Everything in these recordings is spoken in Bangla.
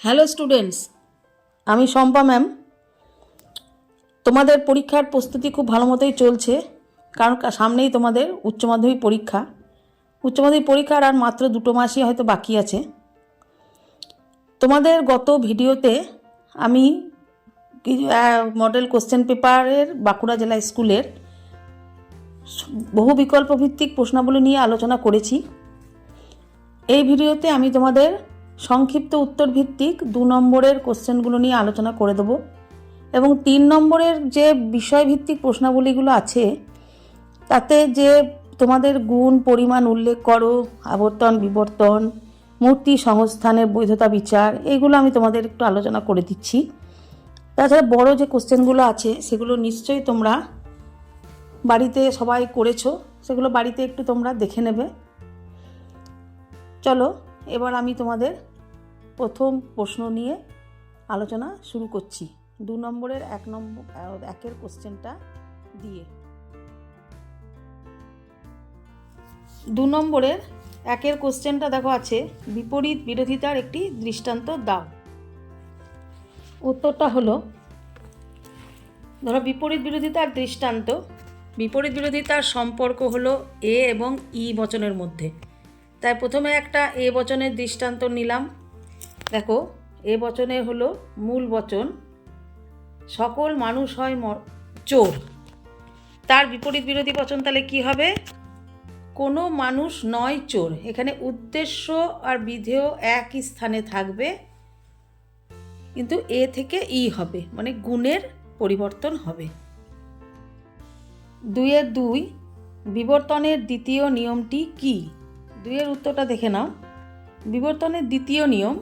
হ্যালো স্টুডেন্টস, আমি শম্পা ম্যাম। তোমাদের পরীক্ষার প্রস্তুতি খুব ভালো মতোই চলছে, কারণ সামনেই তোমাদের উচ্চ মাধ্যমিক পরীক্ষার আর মাত্র 2 মাসই হয়তো বাকি আছে। তোমাদের গত ভিডিওতে আমি মডেল কোশ্চেন পেপারের বাঁকুড়া জেলা স্কুলের বহু বিকল্প ভিত্তিক প্রশ্নাবলী নিয়ে আলোচনা করেছি। এই ভিডিওতে আমি তোমাদের সংক্ষিপ্ত উত্তর ভিত্তিক 2 নম্বরের কোশ্চেনগুলো নিয়ে আলোচনা করে দেবো, এবং 3 নম্বরের যে বিষয়ভিত্তিক প্রশ্নাবলীগুলো আছে তাতে যে তোমাদের গুণ পরিমাণ উল্লেখ করো, আবর্তন বিবর্তন, মূর্তি সংস্থানের বৈধতা বিচার, এইগুলো আমি তোমাদের একটু আলোচনা করে দিচ্ছি। তাছাড়া বড় যে কোশ্চেনগুলো আছে সেগুলো নিশ্চয়ই তোমরা বাড়িতে সবাই করেছো, সেগুলো বাড়িতে একটু তোমরা দেখে নেবে। চলো এবার আমি তোমাদের প্রথম প্রশ্ন নিয়ে আলোচনা শুরু করছি, 2 নম্বরের 1 কোশ্চেনটা দিয়ে। 2 নম্বরের 1 কোশ্চেনটা দেখো আছে, বিপরীত বিরোধিতার একটি দৃষ্টান্ত দাও। উত্তরটা হলো, ধরো বিপরীত বিরোধিতার দৃষ্টান্ত। বিপরীত বিরোধিতার সম্পর্ক হলো এ এবং ই বচনের মধ্যে। তাই প্রথমে একটা এ বচনের দৃষ্টান্ত নিলাম। দেখো, এ বচনে হলো মূল বচন, সকল মানুষ হয় চোর। তার বিপরীত বিরোধী বচন তাহলে কি হবে? কোনো মানুষ নয় চোর। এখানে উদ্দেশ্য আর বিধেয় একই স্থানে থাকবে, কিন্তু এ থেকে ই হবে, মানে গুণের পরিবর্তন হবে। 2 বিবর্তনের দ্বিতীয় নিয়মটি কি? 2 উত্তরটা দেখে নাও। বিবর্তনের দ্বিতীয় নিয়ম,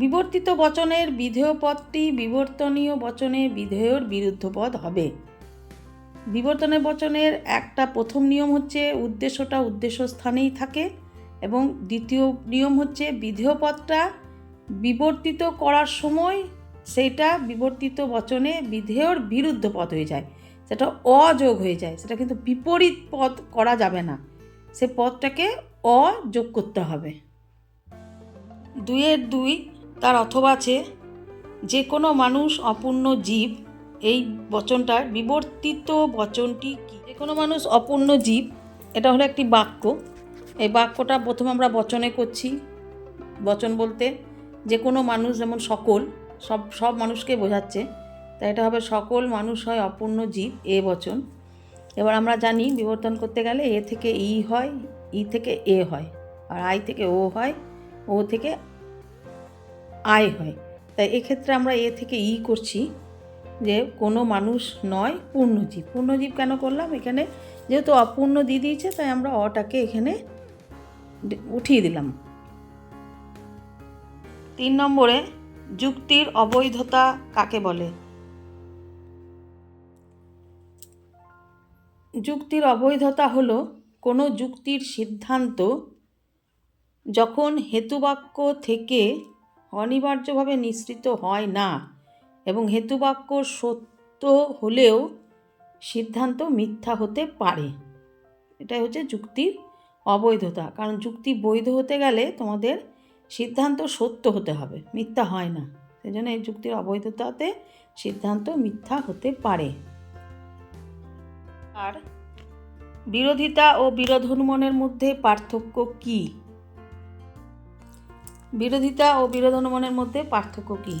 বিবর্তিত বচনের বিধেয় পদটি বিবর্তনীয় বচনে বিধেয়র বিরুদ্ধ পদ হবে। বিবর্তনের বচনের একটা প্রথম নিয়ম হচ্ছে উদ্দেশ্যটা উদ্দেশ্য স্থানেই থাকে, এবং দ্বিতীয় নিয়ম হচ্ছে বিধেয় পদটা বিবর্তিত করার সময় সেইটা বিবর্তিত বচনে বিধেয়র বিরুদ্ধ পদ হয়ে যায়, সেটা অযোগ হয়ে যায়। সেটা কিন্তু বিপরীত পদ করা যাবে না, সে পদটাকে অযোগ করতে হবে। 2 তার অথবা আছে, যে কোনো মানুষ অপূর্ণ জীব। এই বচনটার বিবর্তিত বচনটি কি? যে কোনো মানুষ অপূর্ণ জীব, এটা হলো একটি বাক্য। এই বাক্যটা প্রথমে আমরা বচনে করছি। বচন বলতে যে কোনো মানুষ, যেমন সকল, সব মানুষকে বোঝাচ্ছে, তাই এটা হবে সকল মানুষ হয় অপূর্ণ জীব, এ বচন। এবার আমরা জানি বিবর্তন করতে গেলে এ থেকে ই হয়, ই থেকে এ হয়, আর আই থেকে ও হয়, ও থেকে আই হয়। তাই এক্ষেত্রে আমরা এ থেকে ই করছি, যে কোনো মানুষ নয় পূর্ণজীব। পূর্ণজীব কেন করলাম? এখানে যেহেতু অপূর্ণ দিয়ে দিয়েছে, তাই আমরা অটাকে এখানে উঠিয়ে দিলাম। 3 নম্বরে, যুক্তির অবৈধতা কাকে বলে? যুক্তির অবৈধতা হলো কোনো যুক্তির সিদ্ধান্ত যখন হেতুবাক্য থেকে অনিবার্যভাবে নিঃসৃত হয় না, এবং হেতুবাক্য সত্য হলেও সিদ্ধান্ত মিথ্যা হতে পারে। এটাই হচ্ছে যুক্তির অবৈধতা। কারণ যুক্তি বৈধ হতে গেলে তোমাদের সিদ্ধান্ত সত্য হতে হবে, মিথ্যা হয় না। সেই জন্য এই যুক্তির অবৈধতাতে সিদ্ধান্ত মিথ্যা হতে পারে। আর বিরোধিতা ও বিরোধানুমানের মধ্যে পার্থক্য কি? বিরোধিতা ও বিরোধানুমানের মধ্যে পার্থক্য কি?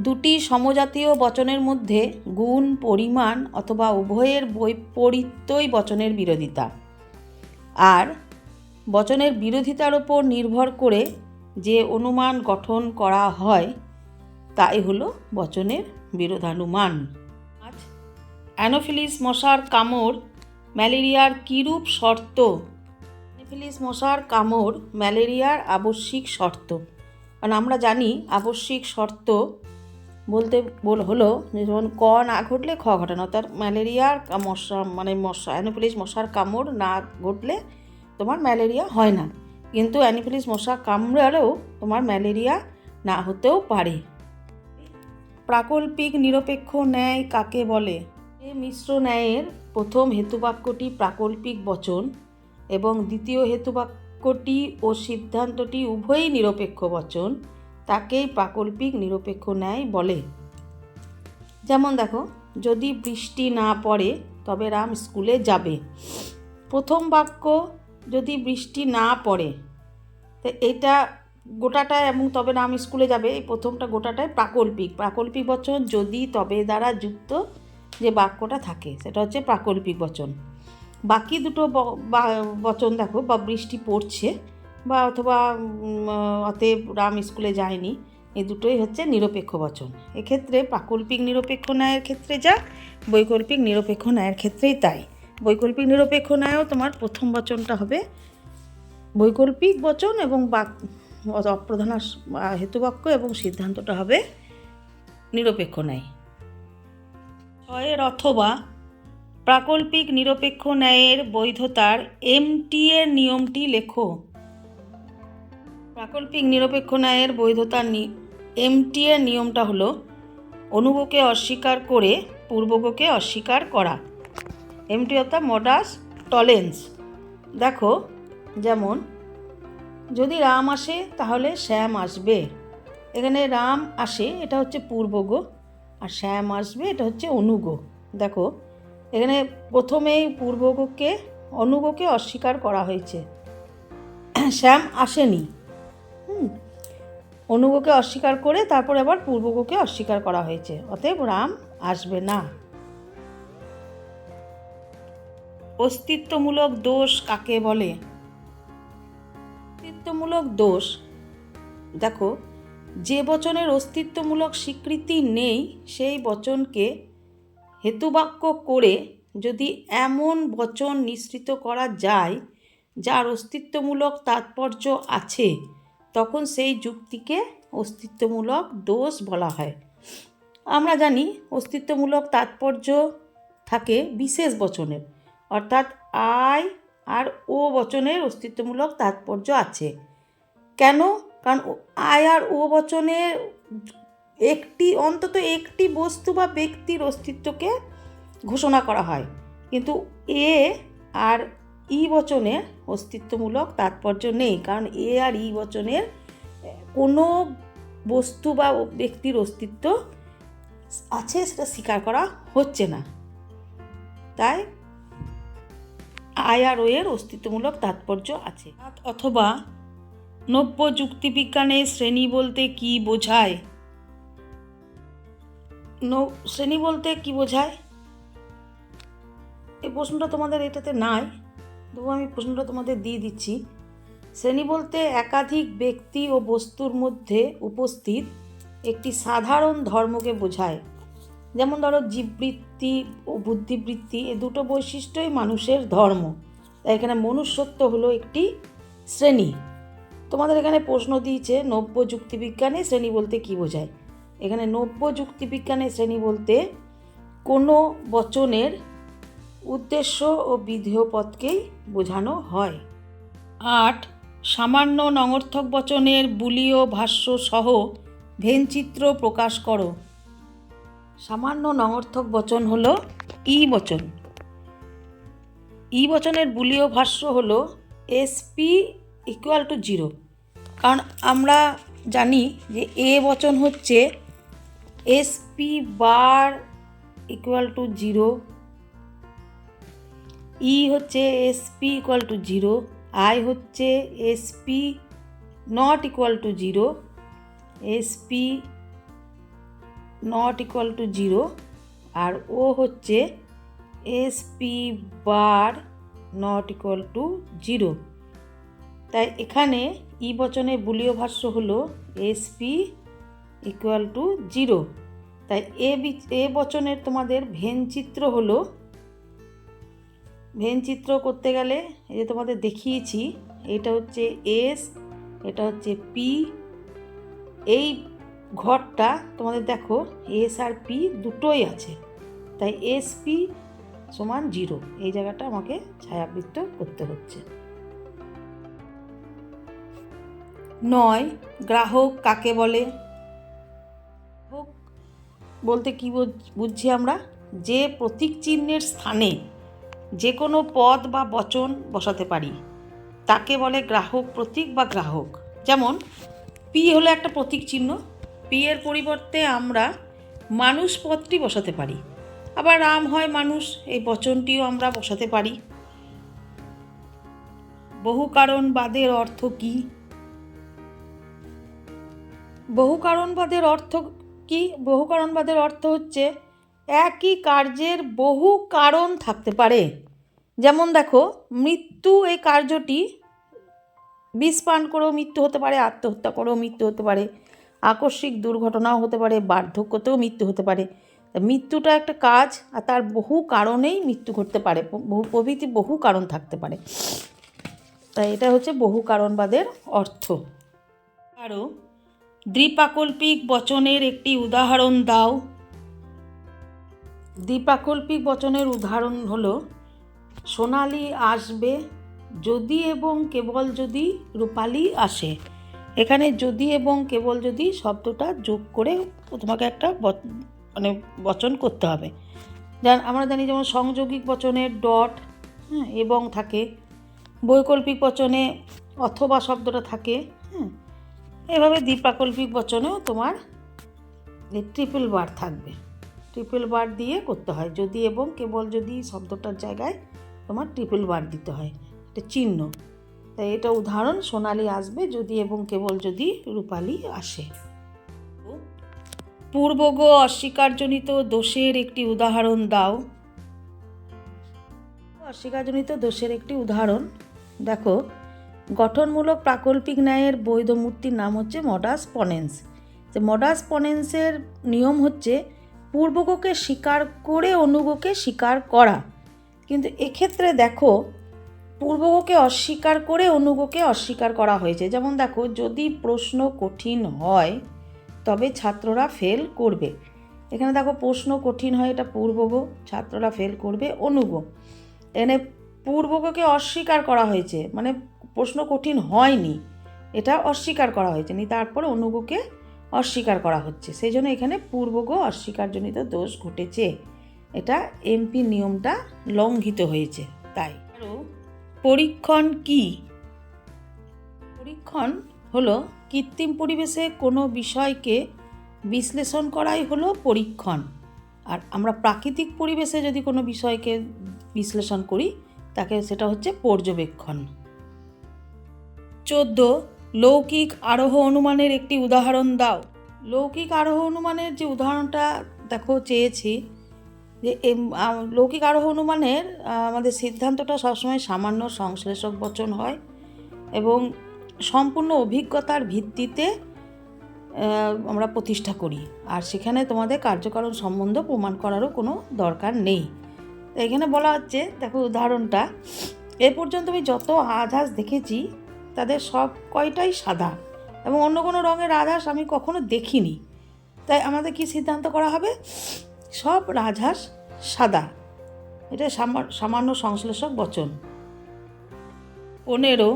2টি সমজাতীয় বচনের মধ্যে গুণ পরিমাণ অথবা উভয়ের বৈপরীত্যই বচনের বিরোধিতা। আর বচনের বিরোধিতার ওপর নির্ভর করে যে অনুমান গঠন করা হয় তাই হলো বচনের বিরোধানুমান। অ্যানোফিলিস মশার কামড় ম্যালেরিয়ার কীরূপ শর্ত? অ্যানোফিলিস মশার কামড় ম্যালেরিয়ার আবশ্যিক শর্ত। কারণ আমরা জানি আবশ্যিক শর্ত বলতে হলো, যেমন ক না ঘটলে খ ঘটে না, অর্থাৎ ম্যালেরিয়ার মশা অ্যানোফিলিস মশার কামড় না ঘটলে তোমার ম্যালেরিয়া হয় না, কিন্তু অ্যানোফিলিস মশা কামড়ালেও তোমার ম্যালেরিয়া না হতেও পারে। প্রাকল্পিক নিরপেক্ষ ন্যায় কাকে বলে? এই মিশ্র ন্যায়ের প্রথম হেতুবাক্যটি প্রাকল্পিক বচন, এবং দ্বিতীয় হেতুবাক্যটি ও সিদ্ধান্তটি উভয়ই নিরপেক্ষ বচন, তাকেই প্রাকল্পিক নিরপেক্ষ ন্যায় বলে। যেমন দেখো, যদি বৃষ্টি না পড়ে তবে রাম স্কুলে যাবে। প্রথম বাক্য যদি বৃষ্টি না পড়ে, তো এটা গোটাটায় এবং তবে রাম স্কুলে যাবে, এই প্রথমটা গোটাটায় প্রাকল্পিক বচন যদি তবে দ্বারা যুক্ত যে বাক্যটা থাকে সেটা হচ্ছে প্রাকল্পিক বচন। বাকি দুটো বচন দেখো, বা বৃষ্টি পড়ছে বা অথবা অতএব রাম স্কুলে যায়নি, এই দুটোই হচ্ছে নিরপেক্ষ বচন। এক্ষেত্রে প্রাকল্পিক নিরপেক্ষ ন্যায়ের ক্ষেত্রে যা, বৈকল্পিক নিরপেক্ষ ন্যায়ের ক্ষেত্রেই তাই। বৈকল্পিক নিরপেক্ষ ন্যায়ও তোমার প্রথম বচনটা হবে বৈকল্পিক বচন এবং অপ্রধান হেতুবাক্য এবং সিদ্ধান্তটা হবে নিরপেক্ষ ন্যায়। ছয়ের অথবা প্রাকল্পিক নিরপেক্ষ ন্যায়ের বৈধতার এমটি এর নিয়মটি লেখো। প্রাকল্পিক নিরপেক্ষ ন্যায়ের বৈধতার এমটি এর নিয়মটা হলো অনুগকে অস্বীকার করে পূর্বগকে অস্বীকার করা। এমটি অর্থাৎ মডাস টলেন্স। দেখো, যেমন যদি রাম আসে তাহলে শ্যাম আসবে। এখানে রাম আসে এটা হচ্ছে পূর্বগ, আর শ্যাম আসবে এটা হচ্ছে অনুগ। দেখো, এখানে প্রথমেই পূর্বগকে অনুগকে অস্বীকার করা হয়েছে, শ্যাম আসেনি। অনুগকে অস্বীকার করে তারপর আবার পূর্বগকে অস্বীকার করা হয়েছে, অতএব রাম আসবে না। অস্তিত্বমূলক দোষ কাকে বলে? অস্তিত্বমূলক দোষ, দেখো, যে বচনের অস্তিত্বমূলক স্বীকৃতি নেই সেই বচনকে হেতুবাক্য করে যদি এমন বচন নিঃসৃত করা যায় যার অস্তিত্বমূলক তাৎপর্য আছে, তখন সেই যুক্তিকে অস্তিত্বমূলক দোষ বলা হয়। আমরা জানি অস্তিত্বমূলক তাৎপর্য থাকে বিশেষ বচনের, অর্থাৎ আই আর ও বচনের অস্তিত্বমূলক তাৎপর্য আছে। কেন? কারণ আই আর ও বচনের অন্তত একটি বস্তু বা ব্যক্তির অস্তিত্বকে ঘোষণা করা হয়, কিন্তু এ আর ই বচনের অস্তিত্বমূলক তাৎপর্য নেই, কারণ এ আর ই বচনের কোনো বস্তু বা ব্যক্তির অস্তিত্ব আছে সেটা স্বীকার করা হচ্ছে না। তাই আই আর ও এর অস্তিত্বমূলক তাৎপর্য আছে। অথবা নব্য যুক্তিবিজ্ঞানের শ্রেণী বলতে কি বোঝায়? শ্রেণী বলতে কি বোঝায়, এই প্রশ্নটা তোমাদের এটাতে নাই, তবু আমি প্রশ্নটা তোমাদের দিয়ে দিচ্ছি। শ্রেণী বলতে একাধিক ব্যক্তি ও বস্তুর মধ্যে উপস্থিত একটি সাধারণ ধর্মকে বোঝায়। যেমন ধরো, জীববৃত্তি ও বুদ্ধিবৃত্তি, এই দুটো বৈশিষ্ট্যই মানুষের ধর্ম, তাই এখানে মনুষ্যত্ব হলো একটি শ্রেণী। তোমাদের এখানে প্রশ্ন দিয়েছে নব্য যুক্তিবিজ্ঞানে শ্রেণী বলতে কি বোঝায়। এখানে নব্য যুক্তিবিজ্ঞানে শ্রেণী বলতে কোনো বচনের উদ্দেশ্য ও বিধেয় পদকেই বোঝানো হয়। 8. সামান্য নঙর্থক বচনের বুলীয় ভাষ্য সহ ভেনচিত্র প্রকাশ করো। সামান্য নঙর্থক বচন হলো ই বচন। ই বচনের বুলীয় ভাষ্য হলো এসপি ইকুয়াল টু 0, কারণ আমরা জানি যে এ বচন হচ্ছে এসপি বার ইকুয়াল টু 0, ই হচ্ছে এসপি ইকুয়াল টু 0, আই হচ্ছে SP not equal to 0, SP not equal to 0, আর ও হচ্ছে SP bar not equal to 0। তাই এখানে ই বচনের বুলীয় ভাষ্য হলো এসপি ইকুয়াল টু 0। তাই এ বচনের তোমাদের ভেনচিত্র হলো, ভেনচিত্র করতে গেলে এই যে তোমাদের দেখিয়েছি, এটা হচ্ছে এস, এটা হচ্ছে পি, এই ঘরটা তোমাদের দেখো এস আর পি দুটোই আছে, তাই এস পি সমান 0, এই জায়গাটা আমাকে ছায়াবৃত্ত করতে হচ্ছে। 9. গ্রাহক কাকে বলে? গ্রাহক বলতে কি বুঝছি আমরা? যে প্রতীক চিহ্নের স্থানে যে কোনো পদ বা বচন বসাতে পারি তাকে বলে গ্রাহক প্রতীক বা গ্রাহক। যেমন পি হলো একটা প্রতীক চিহ্ন। পি এর পরিবর্তে আমরা মানুষ পদটি বসাতে পারি। আবার রাম হয় মানুষ, এই বচনটিও আমরা বসাতে পারি। বহুকারণবাদের অর্থ কী? বহুকারণবাদের অর্থ কি? বহুকারণবাদের অর্থ হচ্ছে একই কার্যের বহু কারণ থাকতে পারে। যেমন দেখো, মৃত্যু এই কার্যটি বিষ পান করেও মৃত্যু হতে পারে, আত্মহত্যা করেও মৃত্যু হতে পারে, আকস্মিক দুর্ঘটনাও হতে পারে, বার্ধক্যতেও মৃত্যু হতে পারে। মৃত্যুটা একটা কাজ, আর তার বহু কারণেই মৃত্যু ঘটতে পারে, প্রভৃতি বহু কারণ থাকতে পারে। তাই এটা হচ্ছে বহুকারণবাদের অর্থ। আরও দ্বিপ্রাকল্পিক বচনের একটি উদাহরণ দাও। দ্বিপ্রাকল্পিক বচনের উদাহরণ হলো সোনালি আসবে যদি এবং কেবল যদি রূপালি আসে। এখানে যদি এবং কেবল যদি শব্দটা যোগ করে তোমাকে একটা বচন করতে হবে। আমরা জানি যেমন সংযোগিক বচনে ডট এবং থাকে, বৈকল্পিক বচনে অথবা শব্দটা থাকে। এভাবে দ্বিপ্রাকল্পিক বচনেও তোমার ট্রিপল বার থাকবে। ট্রিপল বার দিয়ে করতে হয়, যদি এবং কেবল যদি শব্দটার জায়গায় তোমার ট্রিপল বার দিতে হয়, এটা চিহ্ন। তাই এটা উদাহরণ, সোনালি আসবে যদি এবং কেবল যদি রূপালি আসে। পূর্বগ অস্বীকারজনিত দোষের একটি উদাহরণ দাও। অস্বীকারজনিত দোষের একটি উদাহরণ দেখো, গঠনমূলক প্রাকল্পিক ন্যায়ের বৈধ মূর্তির নাম হচ্ছে মডাস পনেন্স। যে মডাস পনেন্সের নিয়ম হচ্ছে পূর্বগকে স্বীকার করে অনুগকে স্বীকার করা। কিন্তু এক্ষেত্রে দেখো, পূর্বগকে অস্বীকার করে অনুগকে অস্বীকার করা হয়েছে। যেমন দেখো, যদি প্রশ্ন কঠিন হয় তবে ছাত্ররা ফেল করবে। এখানে দেখো প্রশ্ন কঠিন হয়, এটা পূর্বগ, ছাত্ররা ফেল করবে অনুগ। এখানে পূর্বগকে অস্বীকার করা হয়েছে, মানে প্রশ্ন কঠিন হয়নি, এটা অস্বীকার করা হয়েছে, তারপরে অনুগকে অস্বীকার করা হচ্ছে। সেই জন্য এখানে পূর্বগ অস্বীকারজনিত দোষ ঘটেছে, এটা এমপি নিয়মটা লঙ্ঘিত হয়েছে। তাই পরীক্ষণ কি? পরীক্ষণ হলো কৃত্রিম পরিবেশে কোনো বিষয়কে বিশ্লেষণ করাই হলো পরীক্ষণ। আর আমরা প্রাকৃতিক পরিবেশে যদি কোনো বিষয়কে বিশ্লেষণ করি তাকে সেটা হচ্ছে পর্যবেক্ষণ। 14 লৌকিক আরোহ অনুমানের একটি উদাহরণ দাও। লৌকিক আরোহ অনুমানের যে উদাহরণটা দেখো চেয়েছি, যে লৌকিক আরোহ অনুমানের আমাদের সিদ্ধান্তটা সবসময় সামান্য সংশ্লেষক বচন হয় এবং সম্পূর্ণ অভিজ্ঞতার ভিত্তিতে আমরা প্রতিষ্ঠা করি, আর সেখানে তোমাদের কার্যকারণ সম্বন্ধ প্রমাণ করারও কোনো দরকার নেই। এখানে বলা হচ্ছে, দেখো উদাহরণটা, এ পর্যন্ত আমি যত রাজহাঁস দেখেছি তাদের সব কয়টাই সাদা এবং অন্য কোনো রঙের রাজহাঁস আমি কখনো দেখিনি। তাই আমাদের কি সিদ্ধান্ত করা হবে? সব রাজহাঁস সাদা। এটা সামান্য সংশ্লেষক বচন। 15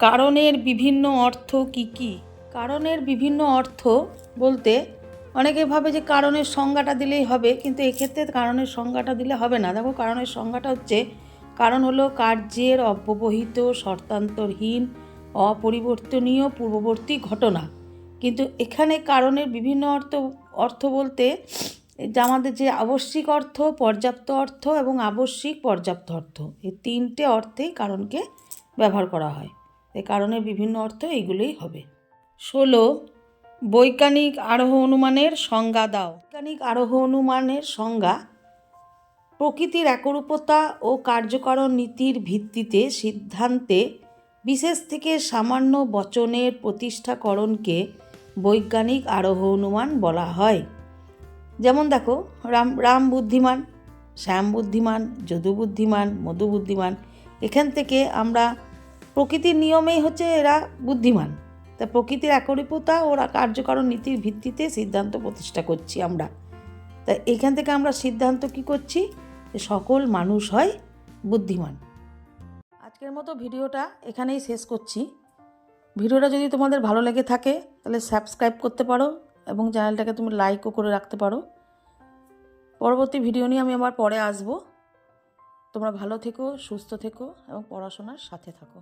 কারণের বিভিন্ন অর্থ কি কি? কারণের বিভিন্ন অর্থ বলতে অনেকে ভাবে যে কারণের সংজ্ঞাটা দিলেই হবে, কিন্তু এক্ষেত্রে কারণের সংজ্ঞাটা দিলে হবে না। দেখো, কারণের সংজ্ঞাটা হচ্ছে, কারণ হলো কার্যের অব্যবহিত শর্তান্তরহীন অপরিবর্তনীয় পূর্ববর্তী ঘটনা। কিন্তু এখানে কারণের বিভিন্ন অর্থ বলতে আমাদের যে আবশ্যিক অর্থ, পর্যাপ্ত অর্থ এবং আবশ্যিক পর্যাপ্ত অর্থ, এই তিনটে অর্থেই কারণকে ব্যবহার করা হয়। এই কারণের বিভিন্ন অর্থ এইগুলোই হবে। 16 বৈজ্ঞানিক আরোহ অনুমানের সংজ্ঞা দাও। বৈজ্ঞানিক আরোহ অনুমানের সংজ্ঞা প্রকৃতির একরূপতা ও কার্যকারণ নীতির ভিত্তিতে সিদ্ধান্তে বিশেষ থেকে সামান্য বচনের প্রতিষ্ঠাকরণকে বৈজ্ঞানিক আরোহ অনুমান বলা হয়। যেমন দেখো, রাম বুদ্ধিমান, শ্যাম বুদ্ধিমান, যদু বুদ্ধিমান, মধু বুদ্ধিমান, এখান থেকে আমরা প্রকৃতির নিয়মেই হচ্ছে এরা বুদ্ধিমান। তা প্রকৃতির একরূপতা ও কার্যকারণ নীতির ভিত্তিতে সিদ্ধান্ত প্রতিষ্ঠা করছি আমরা। তাই এখান থেকে আমরা সিদ্ধান্ত কি করছি, যে সকল মানুষ হয় বুদ্ধিমান। আজকের মতো ভিডিওটা এখানেই শেষ করছি। ভিডিওটা যদি তোমাদের ভালো লেগে থাকে তাহলে সাবস্ক্রাইব করতে পারো এবং চ্যানেলটাকে তুমি লাইকও করে রাখতে পারো। পরবর্তী ভিডিও নিয়ে আমি আবার পরে আসবো। তোমরা ভালো থেকো, সুস্থ থেকো এবং পড়াশোনার সাথে থাকো।